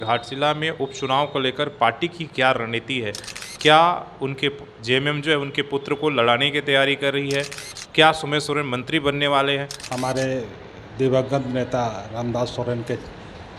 घाटशिला में उपचुनाव को लेकर पार्टी की क्या रणनीति है? क्या उनके जेएमएम जो है उनके पुत्र को लड़ाने की तैयारी कर रही है? क्या सुमेर सोरेन मंत्री बनने वाले हैं? हमारे दिवंगत नेता रामदास सोरेन के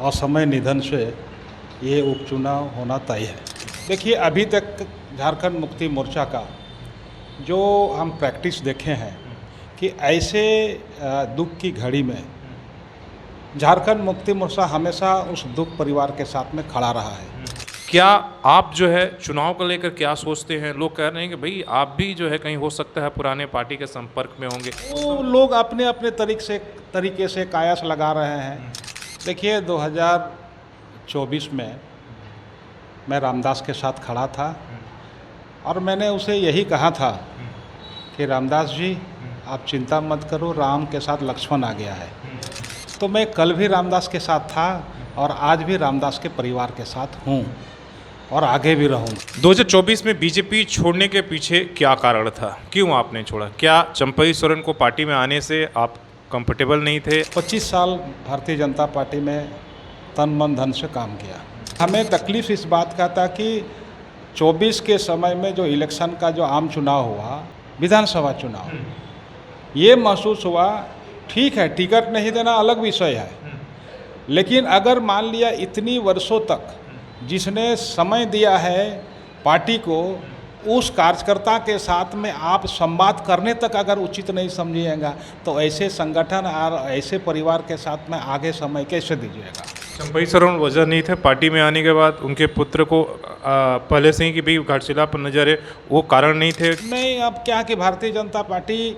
असमय निधन से ये उपचुनाव होना तय है। देखिए, अभी तक झारखंड मुक्ति मोर्चा का जो हम प्रैक्टिस देखे हैं कि ऐसे दुख की घड़ी में झारखंड मुक्ति मोर्चा हमेशा उस दुख परिवार के साथ में खड़ा रहा है। क्या आप जो है चुनाव को लेकर क्या सोचते हैं? लोग कह रहे हैं कि भाई आप भी जो है कहीं हो सकता है पुराने पार्टी के संपर्क में होंगे। वो लोग अपने अपने तरीके से कायस लगा रहे हैं। देखिए, 2024 में मैं रामदास के साथ खड़ा था और मैंने उसे यही कहा था कि रामदास जी, आप चिंता मत करो, राम के साथ लक्ष्मण आ गया है। तो मैं कल भी रामदास के साथ था और आज भी रामदास के परिवार के साथ हूँ और आगे भी रहूँगा। 2024 में बीजेपी छोड़ने के पीछे क्या कारण था? क्यों आपने छोड़ा? क्या चंपई सोरेन को पार्टी में आने से आप कंफर्टेबल नहीं थे? 25 साल भारतीय जनता पार्टी में तन मन धन से काम किया। हमें तकलीफ इस बात का था कि 24 के समय में जो इलेक्शन का जो आम चुनाव हुआ, विधानसभा चुनाव, ये महसूस हुआ ठीक है, टिकट नहीं देना अलग विषय है, लेकिन अगर मान लिया इतनी वर्षों तक जिसने समय दिया है पार्टी को, उस कार्यकर्ता के साथ में आप संवाद करने तक अगर उचित नहीं समझिएगा तो ऐसे संगठन और ऐसे परिवार के साथ में आगे समय कैसे दीजिएगा? चंपई सोरेन वजह नहीं थे पार्टी में आने के बाद उनके पुत्र को पहले से ही कि भाई घाटशिला पर नजर है, वो कारण नहीं थे? नहीं, अब क्या कि भारतीय जनता पार्टी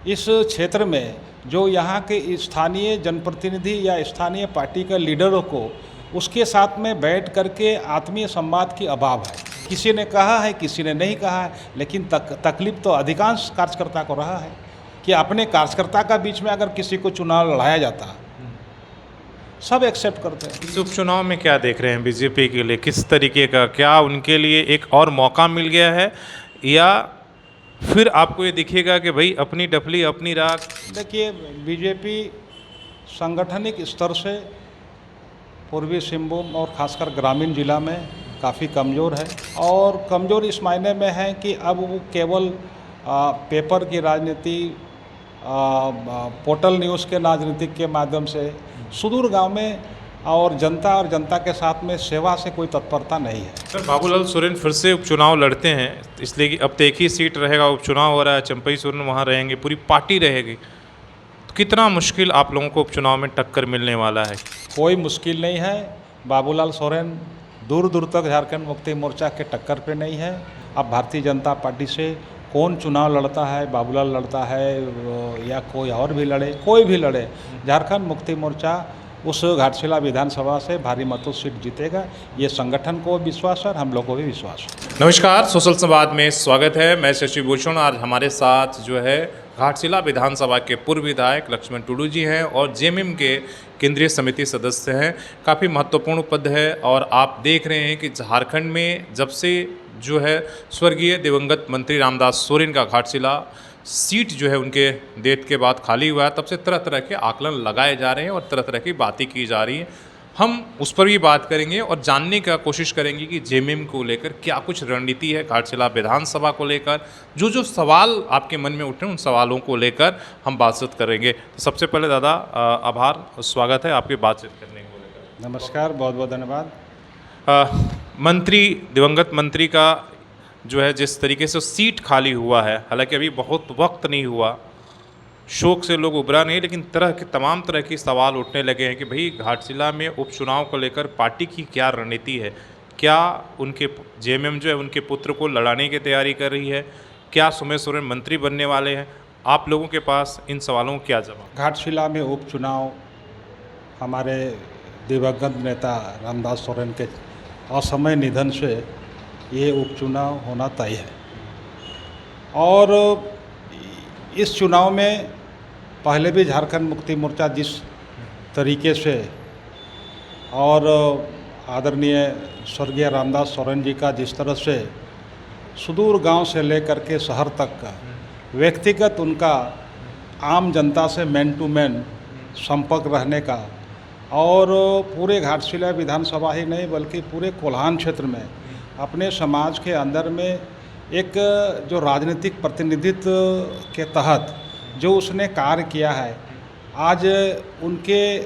इस क्षेत्र में जो यहाँ के स्थानीय जनप्रतिनिधि या स्थानीय पार्टी के लीडरों को उसके साथ में बैठ करके आत्मीय संवाद की अभाव है। किसी ने कहा है, किसी ने नहीं कहा है, लेकिन तकलीफ तो अधिकांश कार्यकर्ता को रहा है कि अपने कार्यकर्ता का बीच में अगर किसी को चुनाव लड़ाया जाता, सब एक्सेप्ट करते हैं। इस उपचुनाव में क्या देख रहे हैं बीजेपी के लिए? किस तरीके का, क्या उनके लिए एक और मौका मिल गया है या फिर आपको ये दिखेगा कि भाई अपनी डफली अपनी राख? देखिए, बीजेपी सांगठनिक स्तर से पूर्वी सिंहभूम और खासकर ग्रामीण जिला में काफ़ी कमज़ोर है और कमज़ोर इस मायने में है कि अब वो केवल पेपर की राजनीति, पोर्टल न्यूज़ के राजनीतिक के माध्यम से सुदूर गांव में और जनता के साथ में सेवा से कोई तत्परता नहीं है। सर, बाबूलाल सोरेन फिर से उपचुनाव लड़ते हैं, इसलिए कि अब तो एक ही सीट रहेगा, उपचुनाव हो रहा है, चंपई सोरेन वहाँ रहेंगे, पूरी पार्टी रहेगी, तो कितना मुश्किल आप लोगों को उपचुनाव में टक्कर मिलने वाला है? कोई मुश्किल नहीं है। बाबूलाल सोरेन दूर दूर तक झारखंड मुक्ति मोर्चा के टक्कर पे नहीं है। अब भारतीय जनता पार्टी से कौन चुनाव लड़ता है, बाबूलाल लड़ता है या कोई और भी लड़े, कोई भी लड़े, झारखंड मुक्ति मोर्चा उस घाटशिला विधानसभा से भारी मतों सीट जीतेगा। ये संगठन को विश्वास है और हम लोग को भी विश्वास है। नमस्कार, सोशल संवाद में स्वागत है। मैं शशि भूषण। आज हमारे साथ जो है घाटशिला विधानसभा के पूर्व विधायक लक्ष्मण टुडू जी हैं और जेएमएम के केंद्रीय समिति सदस्य हैं। काफ़ी महत्वपूर्ण पद है और आप देख रहे हैं कि झारखंड में जब से जो है स्वर्गीय दिवंगत मंत्री रामदास सोरेन का घाटशिला सीट जो है उनके डेथ के बाद खाली हुआ है, तब से तरह तरह के आकलन लगाए जा रहे हैं और तरह तरह की बातें की जा रही हैं। हम उस पर भी बात करेंगे और जानने का कोशिश करेंगे कि जेएमएम को लेकर क्या कुछ रणनीति है, घाटशिला विधानसभा को लेकर जो सवाल आपके मन में उठे उन सवालों को लेकर हम बातचीत करेंगे। तो सबसे पहले दादा आभार, स्वागत है आपकी बातचीत करने को लेकर। नमस्कार, बहुत बहुत धन्यवाद। मंत्री, दिवंगत मंत्री का जो है जिस तरीके से सीट खाली हुआ है, हालांकि अभी बहुत वक्त नहीं हुआ, शोक से लोग उभरा नहीं, लेकिन तमाम तरह की सवाल उठने लगे हैं कि भाई घाटशिला में उपचुनाव को लेकर पार्टी की क्या रणनीति है? क्या उनके जेएमएम जो है उनके पुत्र को लड़ाने की तैयारी कर रही है? क्या सुमेर सोरेन मंत्री बनने वाले हैं? आप लोगों के पास इन सवालों को क्या जवाब? घाटशिला में उपचुनाव हमारे दिवंगत नेता रामदास सोरेन के असमय निधन से ये उपचुनाव होना तय है और इस चुनाव में पहले भी झारखंड मुक्ति मोर्चा जिस तरीके से और आदरणीय स्वर्गीय रामदास सोरेन जी का जिस तरह से सुदूर गांव से लेकर के शहर तक का व्यक्तिगत उनका आम जनता से मैन टू मैन संपर्क रहने का और पूरे घाटशिला विधानसभा ही नहीं बल्कि पूरे कोल्हान क्षेत्र में अपने समाज के अंदर में एक जो राजनीतिक प्रतिनिधित्व के तहत जो उसने कार्य किया है, आज उनके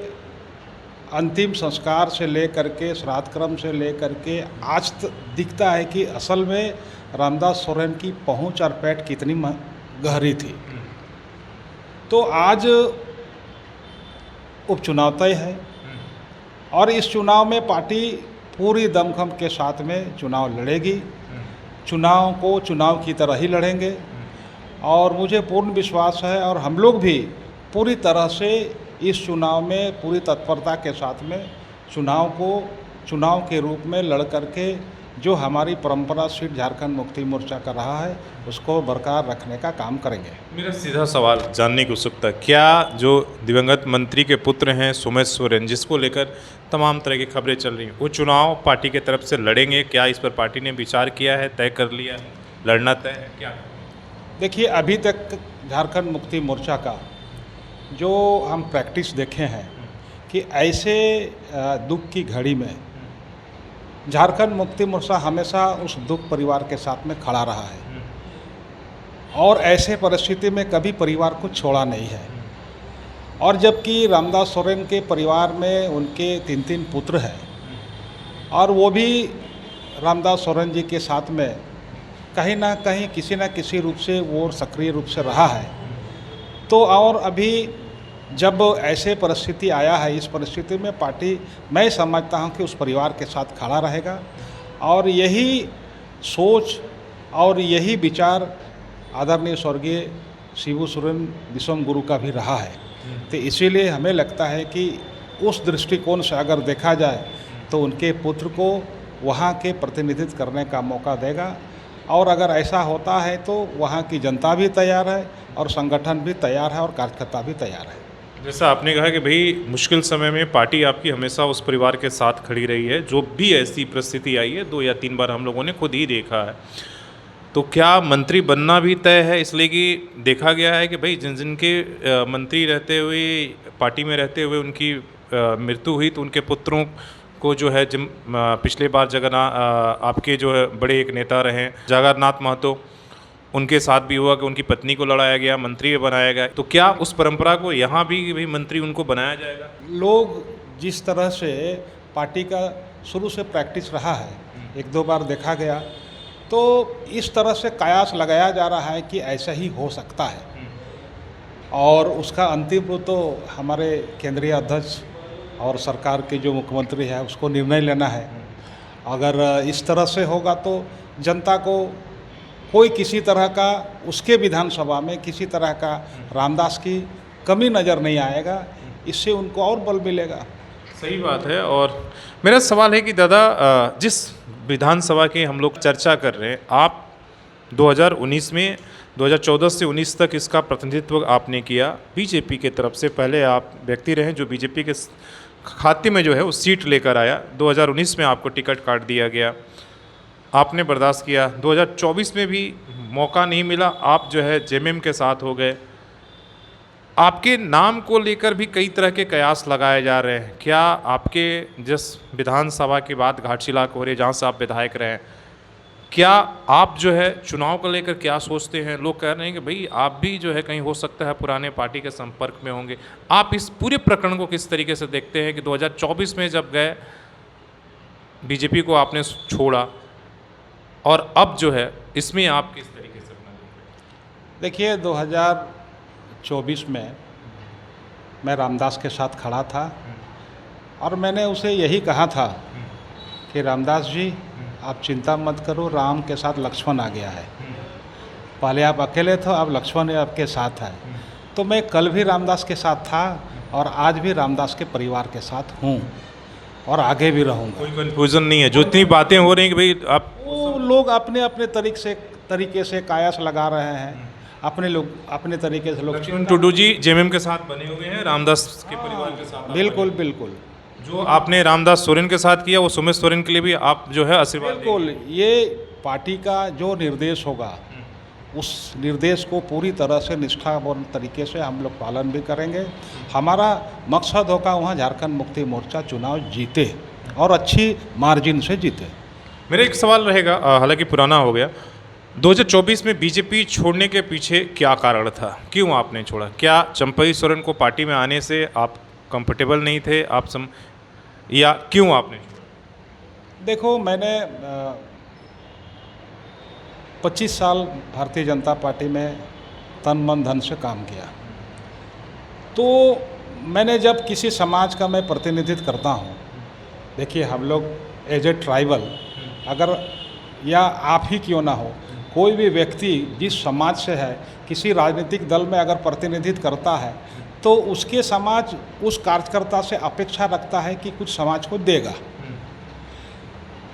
अंतिम संस्कार से लेकर के श्राद्ध क्रम से लेकर के आज दिखता है कि असल में रामदास सोरेन की पहुंच और पैठ कितनी गहरी थी। तो आज उपचुनाव तय है और इस चुनाव में पार्टी पूरी दमखम के साथ में चुनाव लड़ेगी। चुनाव को चुनाव की तरह ही लड़ेंगे और मुझे पूर्ण विश्वास है और हम लोग भी पूरी तरह से इस चुनाव में पूरी तत्परता के साथ में चुनाव को चुनाव के रूप में लड़ करके जो हमारी परंपरा सीट झारखंड मुक्ति मोर्चा कर रहा है उसको बरकरार रखने का काम करेंगे। मेरा सीधा सवाल जानने की उत्सुकता, क्या जो दिवंगत मंत्री के पुत्र हैं सुमेश सोरेन, जिसको लेकर तमाम तरह की खबरें चल रही हैं, वो चुनाव पार्टी के तरफ से लड़ेंगे? क्या इस पर पार्टी ने विचार किया है, तय कर लिया है, लड़ना तय है क्या? देखिए, अभी तक झारखंड मुक्ति मोर्चा का जो हम प्रैक्टिस देखे हैं कि ऐसे दुख की घड़ी में झारखंड मुक्ति मोर्चा हमेशा उस दुख परिवार के साथ में खड़ा रहा है और ऐसे परिस्थिति में कभी परिवार को छोड़ा नहीं है। और जबकि रामदास सोरेन के परिवार में उनके 3 पुत्र हैं और वो भी रामदास सोरेन जी के साथ में कहीं ना कहीं किसी न किसी रूप से वो सक्रिय रूप से रहा है। तो और अभी जब ऐसे परिस्थिति आया है, इस परिस्थिति में पार्टी, मैं समझता हूं कि उस परिवार के साथ खड़ा रहेगा और यही सोच और यही विचार आदरणीय स्वर्गीय शिबू सोरेन विश्वम गुरु का भी रहा है। तो इसीलिए हमें लगता है कि उस दृष्टिकोण से अगर देखा जाए तो उनके पुत्र को वहाँ के प्रतिनिधित्व करने का मौका देगा और अगर ऐसा होता है तो वहाँ की जनता भी तैयार है और संगठन भी तैयार है और कार्यकर्ता भी तैयार है। जैसा आपने कहा कि भाई मुश्किल समय में पार्टी आपकी हमेशा उस परिवार के साथ खड़ी रही है, जो भी ऐसी परिस्थिति आई है, 2 या 3 बार हम लोगों ने खुद ही देखा है। तो क्या मंत्री बनना भी तय है? इसलिए कि देखा गया है कि भाई जिनके मंत्री रहते हुए, पार्टी में रहते हुए उनकी मृत्यु हुई, तो उनके पुत्रों को जो है पिछले बार आपके जो है बड़े एक नेता रहे जगन्नाथ महतो, उनके साथ भी हुआ कि उनकी पत्नी को लड़ाया गया, मंत्री बनाया गया। तो क्या उस परंपरा को यहाँ भी मंत्री उनको बनाया जाएगा? लोग जिस तरह से पार्टी का शुरू से प्रैक्टिस रहा है, 1-2 बार देखा गया, तो इस तरह से कयास लगाया जा रहा है कि ऐसा ही हो सकता है और उसका अंतिम रूप तो हमारे केंद्रीय अध्यक्ष और सरकार के जो मुख्यमंत्री है उसको निर्णय लेना है। अगर इस तरह से होगा तो जनता को कोई किसी तरह का उसके विधानसभा में किसी तरह का रामदास की कमी नज़र नहीं आएगा, इससे उनको और बल मिलेगा। सही बात है। और मेरा सवाल है कि दादा, जिस विधानसभा की हम लोग चर्चा कर रहे हैं, आप 2019 में 2014 से 19 तक इसका प्रतिनिधित्व आपने किया बीजेपी के तरफ से। पहले आप व्यक्ति रहे जो बीजेपी के खाते में जो है वो सीट लेकर आया। 2019 में आपको टिकट काट दिया गया, आपने बर्दाश्त किया। 2024 में भी मौका नहीं मिला, आप जो है जेएमएम के साथ हो गए। आपके नाम को लेकर भी कई तरह के कयास लगाए जा रहे हैं। क्या आपके जिस विधानसभा की बात घाटशिला को हो रही है, जहाँ से आप विधायक रहे हैं, क्या आप जो है चुनाव को लेकर क्या सोचते हैं? लोग कह रहे हैं कि भाई आप भी जो है कहीं हो सकता है पुराने पार्टी के संपर्क में होंगे। आप इस पूरे प्रकरण को किस तरीके से देखते हैं कि 2024 में जब गए बीजेपी को आपने छोड़ा और अब जो है इसमें आप किस तरीके से अपना देखिए, 2024 में मैं रामदास के साथ खड़ा था और मैंने उसे यही कहा था कि रामदास जी, आप चिंता मत करो, राम के साथ लक्ष्मण आ गया है। पहले आप अकेले थे, अब लक्ष्मण आपके साथ है। तो मैं कल भी रामदास के साथ था और आज भी रामदास के परिवार के साथ हूँ और आगे भी रहूँगा। कोई कन्फ्यूज़न नहीं है? जो इतनी बातें हो रही हैं कि भाई आप, वो लोग अपने अपने तरीके से कायास लगा रहे हैं, अपने लोग अपने तरीके से। लक्ष्मण टुडू जी जेएमएम के साथ बने हुए हैं, रामदास के परिवार के साथ। बिल्कुल बिल्कुल। जो आपने रामदास सोरेन के साथ किया वो सुमेश सोरेन के लिए भी आप जो है आशीर्वाद बिल्कुल, ये पार्टी का जो निर्देश होगा उस निर्देश को पूरी तरह से निष्ठापूर्ण तरीके से हम लोग पालन भी करेंगे। हमारा मकसद होगा वहाँ झारखंड मुक्ति मोर्चा चुनाव जीते और अच्छी मार्जिन से जीते। मेरा एक सवाल रहेगा, हालांकि पुराना हो गया, 2024 में बीजेपी छोड़ने के पीछे क्या कारण था? क्यों आपने छोड़ा? क्या चंपई सोरेन को पार्टी में आने से आप कंफर्टेबल नहीं थे या क्यों आपने छोड़ा? देखो, मैंने 25 साल भारतीय जनता पार्टी में तन मन धन से काम किया। तो मैंने जब किसी समाज का मैं प्रतिनिधित्व करता हूँ, देखिए हम लोग एज ए ट्राइबल, अगर या आप ही क्यों ना हो, कोई भी व्यक्ति जिस समाज से है, किसी राजनीतिक दल में अगर प्रतिनिधित्व करता है तो उसके समाज उस कार्यकर्ता से अपेक्षा रखता है कि कुछ समाज को देगा।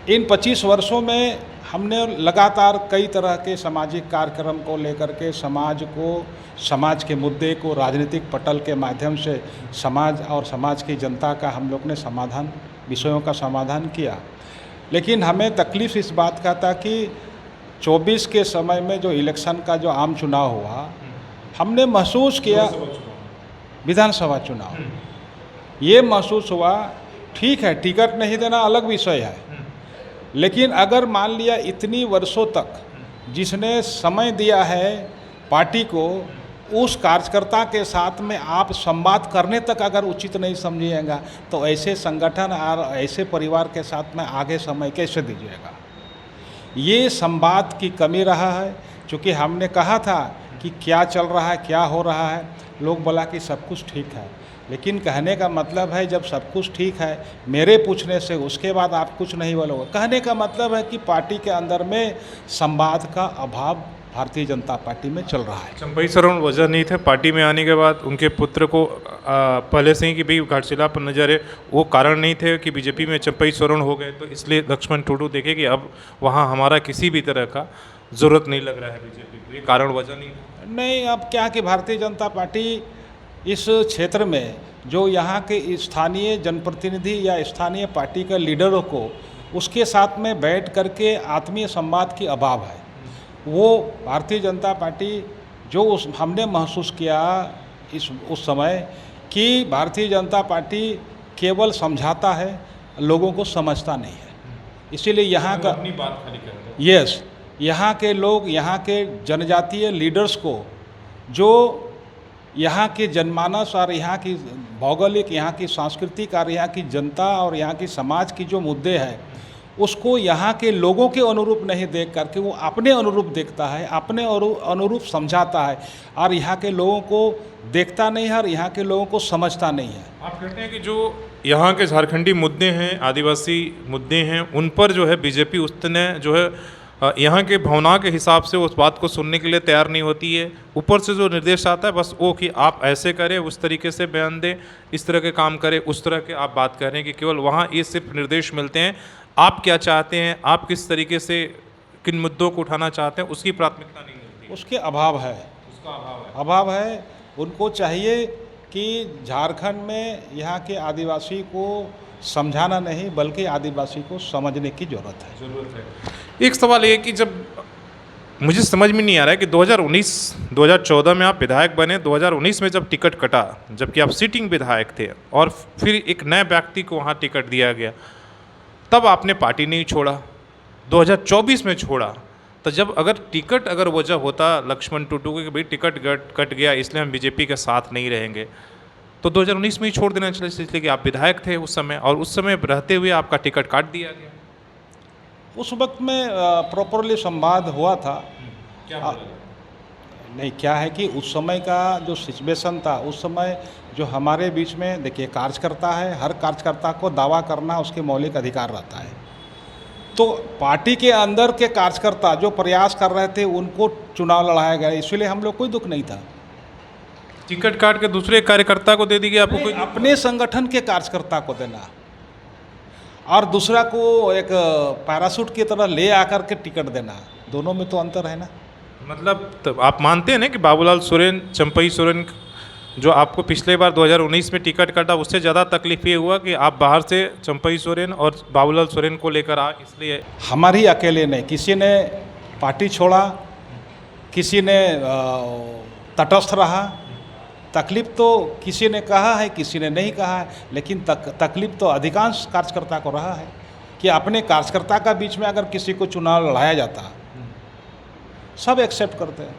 इन 25 वर्षों में हमने लगातार कई तरह के सामाजिक कार्यक्रम को लेकर के समाज के मुद्दे को राजनीतिक पटल के माध्यम से समाज और समाज की जनता का हम लोग ने विषयों का समाधान किया। लेकिन हमें तकलीफ़ इस बात का था कि 24 के समय में जो इलेक्शन का जो आम चुनाव हुआ, हमने महसूस किया, विधानसभा चुनाव, ये महसूस हुआ, ठीक है टिकट नहीं देना अलग विषय है, लेकिन अगर मान लिया इतनी वर्षों तक जिसने समय दिया है पार्टी को, उस कार्यकर्ता के साथ में आप संवाद करने तक अगर उचित नहीं समझिएगा तो ऐसे संगठन और ऐसे परिवार के साथ में आगे समय कैसे दीजिएगा? ये संवाद की कमी रहा है। चूँकि हमने कहा था कि क्या चल रहा है, क्या हो रहा है, लोग बोला कि सब कुछ ठीक है, लेकिन कहने का मतलब है जब सब कुछ ठीक है, मेरे पूछने से उसके बाद आप कुछ नहीं बोलोगे, कहने का मतलब है कि पार्टी के अंदर में संवाद का अभाव भारतीय जनता पार्टी में चल रहा है। चंपई सोरेन वजह नहीं थे पार्टी में आने के बाद? उनके पुत्र को पहले से ही कि भाई घाटशिला पर नजर है, वो कारण नहीं थे कि बीजेपी में चंपई सोरेन हो गए, तो इसलिए लक्ष्मण टुडू देखे कि अब वहाँ हमारा किसी भी तरह का ज़रूरत नहीं लग रहा है बीजेपी को, ये कारण वजह नहीं? अब क्या कि भारतीय जनता पार्टी इस क्षेत्र में जो यहाँ के स्थानीय जनप्रतिनिधि या स्थानीय पार्टी के लीडरों को उसके साथ में बैठ करके आत्मीय संवाद की अभाव है। वो भारतीय जनता पार्टी जो हमने महसूस किया उस समय कि भारतीय जनता पार्टी केवल समझाता है, लोगों को समझता नहीं है। इसीलिए यहाँ का अपनी बात खाली करते हैं। यस, यहाँ के लोग, यहाँ के जनजातीय लीडर्स को, जो यहाँ के जनमानस और यहाँ की भौगोलिक, यहाँ की सांस्कृतिक और यहाँ की जनता और यहाँ की समाज की जो मुद्दे हैं, उसको यहाँ के लोगों के अनुरूप नहीं देख करके वो अपने अनुरूप देखता है, अपने अनुरूप समझाता है और यहाँ के लोगों को देखता नहीं है और यहाँ के लोगों को समझता नहीं है। आप कहते हैं कि जो यहाँ के झारखंडी मुद्दे हैं, आदिवासी मुद्दे हैं, उन पर जो है बीजेपी उतने जो है यहाँ के भावना के हिसाब से उस बात को सुनने के लिए तैयार नहीं होती है। ऊपर से जो निर्देश आता है बस वो कि आप ऐसे करें, उस तरीके से बयान दें, इस तरह के काम करें, उस तरह के आप बात कर रहे हैं कि केवल वहाँ ये सिर्फ निर्देश मिलते हैं। आप क्या चाहते हैं, आप किस तरीके से किन मुद्दों को उठाना चाहते हैं, उसकी प्राथमिकता नहीं मिलती। उसके अभाव है, उसका अभाव है। उनको चाहिए कि झारखंड में यहाँ के आदिवासी को समझाना नहीं बल्कि आदिवासी को समझने की ज़रूरत है। एक सवाल ये कि जब मुझे समझ में नहीं आ रहा है कि 2014 में आप विधायक बने, 2019 में जब टिकट कटा, जबकि आप सिटिंग विधायक थे और फिर एक नए व्यक्ति को वहाँ टिकट दिया गया, तब आपने पार्टी नहीं छोड़ा, 2024 में छोड़ा। तो जब अगर टिकट वजह होता लक्ष्मण टुडू को कि भाई टिकट कट गया इसलिए हम बीजेपी के साथ नहीं रहेंगे, तो 2019 में ही छोड़ देना चाहिए, इसलिए कि आप विधायक थे उस समय और उस समय रहते हुए आपका टिकट काट दिया गया। उस वक्त में प्रॉपरली संवाद हुआ था। क्या नहीं, क्या है कि उस समय का जो सिचुएशन था, उस समय जो हमारे बीच में, देखिए कार्यकर्ता है, हर कार्यकर्ता को दावा करना उसके मौलिक अधिकार रहता है। तो पार्टी के अंदर के कार्यकर्ता जो प्रयास कर रहे थे उनको चुनाव लड़ाया गया, इसलिए हम लोग कोई दुख नहीं था। टिकट काट के दूसरे कार्यकर्ता को दे दी गई आपको? कोई अपने संगठन के कार्यकर्ता को देना और दूसरा को एक पैराशूट की तरह ले आकर के टिकट देना, दोनों में तो अंतर है ना। मतलब तो आप मानते हैं ना कि बाबूलाल सोरेन, चंपई सोरेन जो आपको पिछले बार 2019 में टिकट काटा, उससे ज़्यादा तकलीफ ये हुआ कि आप बाहर से चंपई सोरेन और बाबूलाल सोरेन को लेकर आ, इसलिए? हमारी अकेले नहीं, किसी ने पार्टी छोड़ा, किसी ने तटस्थ रहा। तकलीफ तो किसी ने कहा है, किसी ने नहीं कहा है, लेकिन तकलीफ तो अधिकांश कार्यकर्ता को रहा है कि अपने कार्यकर्ता का बीच में अगर किसी को चुनाव लड़ाया जाता, सब एक्सेप्ट करते हैं।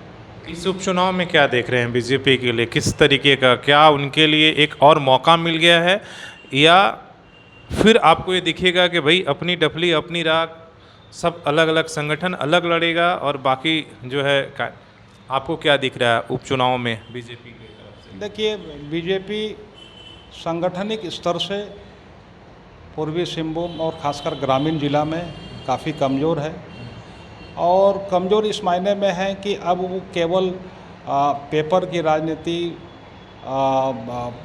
इस उपचुनाव में क्या देख रहे हैं बीजेपी के लिए, किस तरीके का, क्या उनके लिए एक और मौका मिल गया है, या फिर आपको ये दिखेगा कि भाई अपनी डफली अपनी राग, सब अलग अलग संगठन अलग लड़ेगा और बाकी जो है आपको क्या दिख रहा है उपचुनाव में बीजेपी की तरफ से? देखिए, बीजेपी सांगठनिक स्तर से पूर्वी सिंहभूम और खासकर ग्रामीण जिला में काफ़ी कमज़ोर है, और कमज़ोर इस मायने में है कि अब वो केवल पेपर की राजनीति,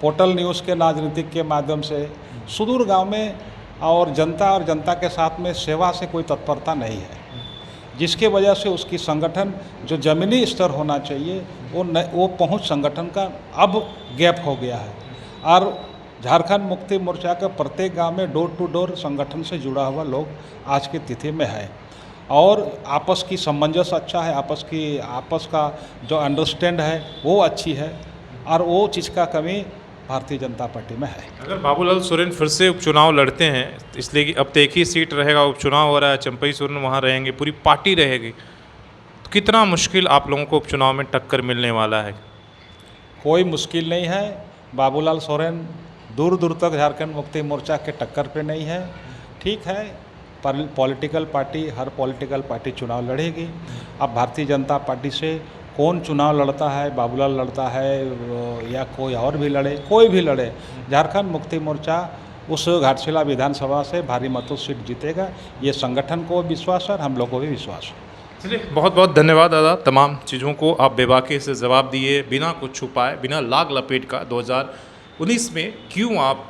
पोर्टल न्यूज़ के राजनीतिक के माध्यम से सुदूर गांव में और जनता के साथ में सेवा से कोई तत्परता नहीं है, जिसके वजह से उसकी संगठन जो ज़मीनी स्तर होना चाहिए वो पहुंच संगठन का अब गैप हो गया है। और झारखंड मुक्ति मोर्चा के प्रत्येक गांव में डोर टू डोर संगठन से जुड़ा हुआ लोग आज की तिथि में है, और आपस की सामंजस्य अच्छा है, आपस का जो अंडरस्टैंड है वो अच्छी है, और वो चीज़ का कमी भारतीय जनता पार्टी में है। अगर बाबूलाल सोरेन फिर से उपचुनाव लड़ते हैं, इसलिए कि अब तो एक ही सीट रहेगा, उपचुनाव हो रहा है, चंपई सोरेन वहाँ रहेंगे, पूरी पार्टी रहेगी, तो कितना मुश्किल आप लोगों को उपचुनाव में टक्कर मिलने वाला है? कोई मुश्किल नहीं है। बाबूलाल सोरेन दूर दूर तक झारखंड मुक्ति मोर्चा के टक्कर पे नहीं है। ठीक है, पॉलिटिकल पार्टी, हर पॉलिटिकल पार्टी चुनाव लड़ेगी। अब भारतीय जनता पार्टी से कौन चुनाव लड़ता है, बाबूलाल लड़ता है या कोई और भी लड़े, कोई भी लड़े, झारखंड मुक्ति मोर्चा उस घाटशिला विधानसभा से भारी मतों सीट जीतेगा, ये संगठन को विश्वास है और हम लोग को भी विश्वास है। चलिए, बहुत बहुत धन्यवाद दादा, तमाम चीज़ों को आप बेबाकी से जवाब दिए, बिना कुछ छुपाए, बिना लाग लपेट का। 2019 में क्यों आप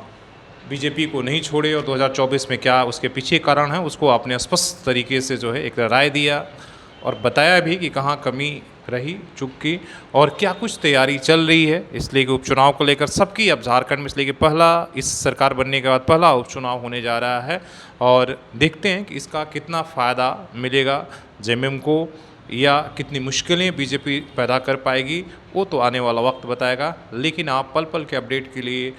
बीजेपी को नहीं छोड़े और 2024 में क्या उसके पीछे कारण है, उसको आपने स्पष्ट तरीके से जो है एक राय दिया और बताया भी कि कहाँ कमी रही, चूक की, और क्या कुछ तैयारी चल रही है। इसलिए कि उपचुनाव को लेकर सबकी अब झारखंड में, इसलिए कि पहला इस सरकार बनने के बाद पहला उपचुनाव होने जा रहा है, और देखते हैं कि इसका कितना फ़ायदा मिलेगा जेएमएम को, या कितनी मुश्किलें बीजेपी पैदा कर पाएगी, वो तो आने वाला वक्त बताएगा। लेकिन आप पल पल के अपडेट के लिए,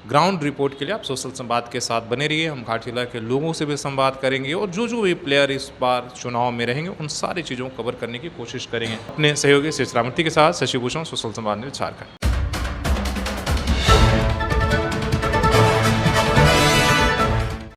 ग्राउंड रिपोर्ट के लिए आप सोशल संवाद के साथ बने रहिए। हम घाटशिला के लोगों से भी संवाद करेंगे, और जो भी प्लेयर इस बार चुनाव में रहेंगे उन सारी चीज़ों को कवर करने की कोशिश करेंगे। अपने सहयोगी शिवरामूर्ति के साथ शशि भूषण, सोशल संवाद न्यूज़ झारखंड।